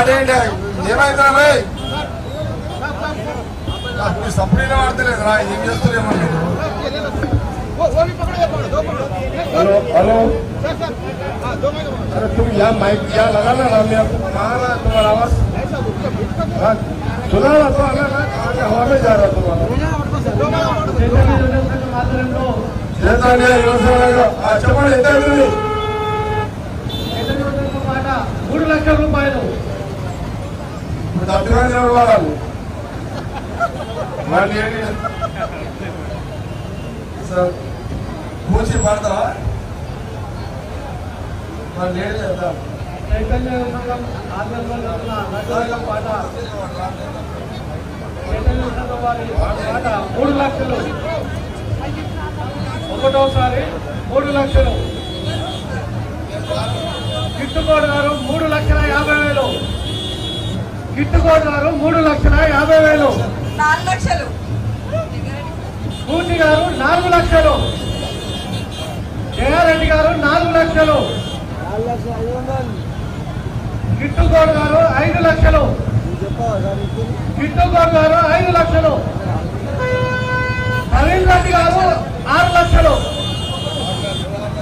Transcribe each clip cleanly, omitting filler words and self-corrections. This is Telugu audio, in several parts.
అదేంటి ఏమైందా సప్లైన వాడతలేదురా ఏం చేస్తారేమో हेलो हेलो अरे तुम यहाँ माइक यहाँ लगाना ना मैं आपको मारा तुम्हारा आवाज सुना ना तो हवा में जा रहा तुम्हारा చెప్పండి ఎంత అవుతుంది 3 లక్షల రూపాయలు డబ్బులు వాడాలి మళ్ళీ సార్ కూర్చి పాడతావా చైతన్య సంఘం ఆధ్వర్యంలో పాట చైతన్య సంఘం వారి పాట 3 లక్షలు ఒకటోసారి 3 లక్షలు గిట్టుకోడు గారు 3,50,000 గిట్టుకోడు గారు 3,50,000 4 లక్షలు పూర్తి గారు 4 లక్షలు జయారెడ్డి గారు 4 లక్షలు గిట్టుకోడు గారు 5 లక్షలు గిట్టుకోడు గారు 5 లక్షలు ప్రవీణ్ రెడ్డి గారు 6 లక్షలు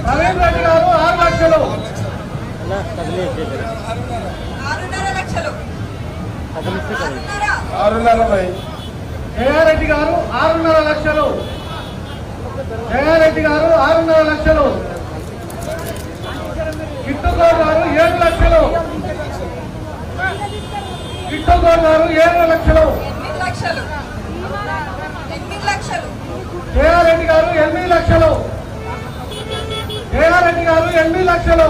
ప్రవీణ్ రెడ్డి గారు 6 లక్షలు 6.5 జయారెడ్డి గారు 6.5 లక్షలు జయారెడ్డి గారు 6.5 లక్షలు గిట్టుకోడు గారు 7 లక్షలు గిట్టుకోడు గారు 7 లక్షలు జయారెడ్డి గారు 8 లక్షలు జయారెడ్డి గారు 8 లక్షలు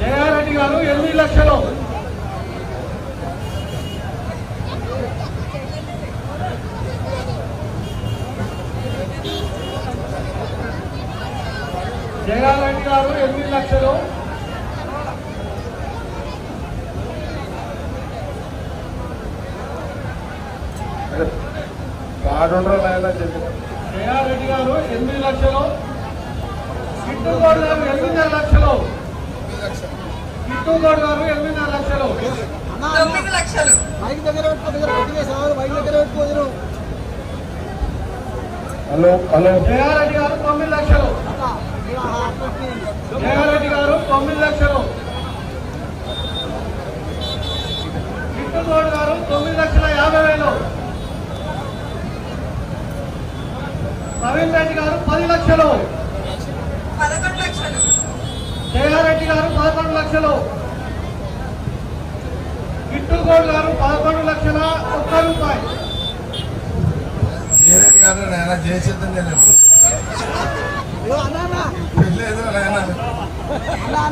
జయారెడ్డి గారు 8 లక్షలు జయారెడ్డి గారు 8 లక్షలు జయారెడ్డి గారు 8 లక్షలు గిట్టుకోడు గారు 8.5 లక్షలు గిట్టుకోడు గారు 8.5 లక్షలు 9 లక్షలు మైక్ దగ్గర పెట్టుకోదు మైక్ దగ్గర పెట్టుకోదు హలో హలో జయారెడ్డి గారు 9 లక్షలు జయారెడ్డి గారు 9 లక్షలు గిట్టుకోడు గారు 9,50,000 ప్రవీణ్ రెడ్డి గారు 10 లక్షలు 11 లక్షలు జయారెడ్డి గారు 11 లక్షలు గిట్టుకోడు గారు 11 లక్షల 1 రూపాయి జయారెడ్డి గారు నాయన జయచేద్దాం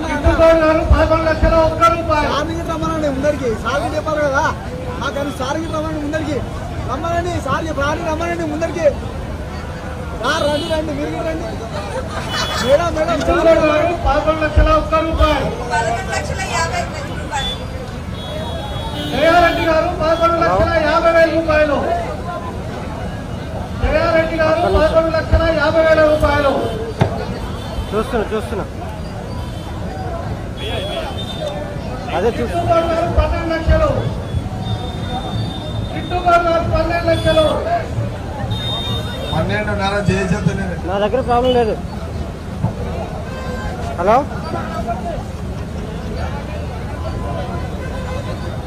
గిట్టుకోడు గారు 11 లక్షల 1 రూపాయి సార్కి రమ్మనండి ముందరికి సార్కి చెప్పాలి కదా కానీ సార్కి రమ్మనండి ముందరికి రమ్మనండి సార్కి ప్రాణి రమ్మనండి ముందరికి రండి రండి మీరు రండి మేడం మేడం గిట్టుకోడు గారు 11 లక్షల 1 రూపాయి 11,50,000 రూపాయలు జయారెడ్డి గారు 11,50,000 రూపాయలు జయారెడ్డి గారు 11,50,000 రూపాయలు చూస్తున్నా అదే గిట్టుకోడు గారు 12 లక్షలు గిట్టుకోడు గారు 12 లక్షలు 12.5 జయచేద్దాం నా దగ్గర ప్రాబ్లం లేదు హలో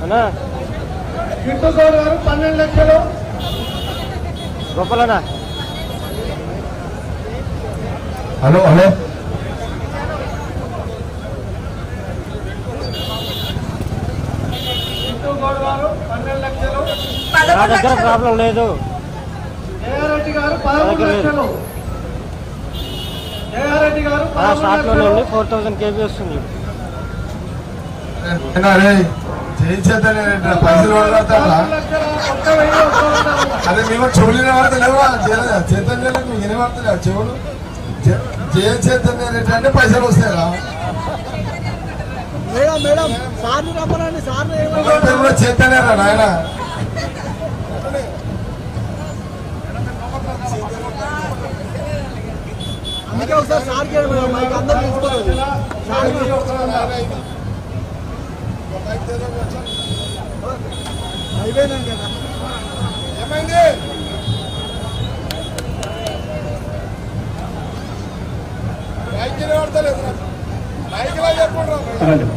అన్నా గిట్టుకోడు గారు 12 లక్షలు గొప్పలనా హలో హలో గిట్టుకోడు గారు 12 లక్షలు నా దగ్గర ప్రాబ్లం లేదు జయారెడ్డి గారు 13 లక్షలు జయారెడ్డి గారు 13 లక్షలు 4000 KB వస్తుంది పైసలు అదే మేము చెవులు వార్త లేవా చైతన్యాలకు మీకు ఎన్ని వార్త లేవు చెవులు జయ చైతన్య రెడ్డి అంటే పైసలు వస్తాయా మేడం మేడం సార్ని రమ్మనండి సార్ని చైతన్య నాయన మైక్ ఒకసారి సార్కి మైక్ అందరూ తీసుకోలేదు అయిపోయినాం కదా ఏమైంది మైక్ పడతలేదు మైక్ లా చెప్పండి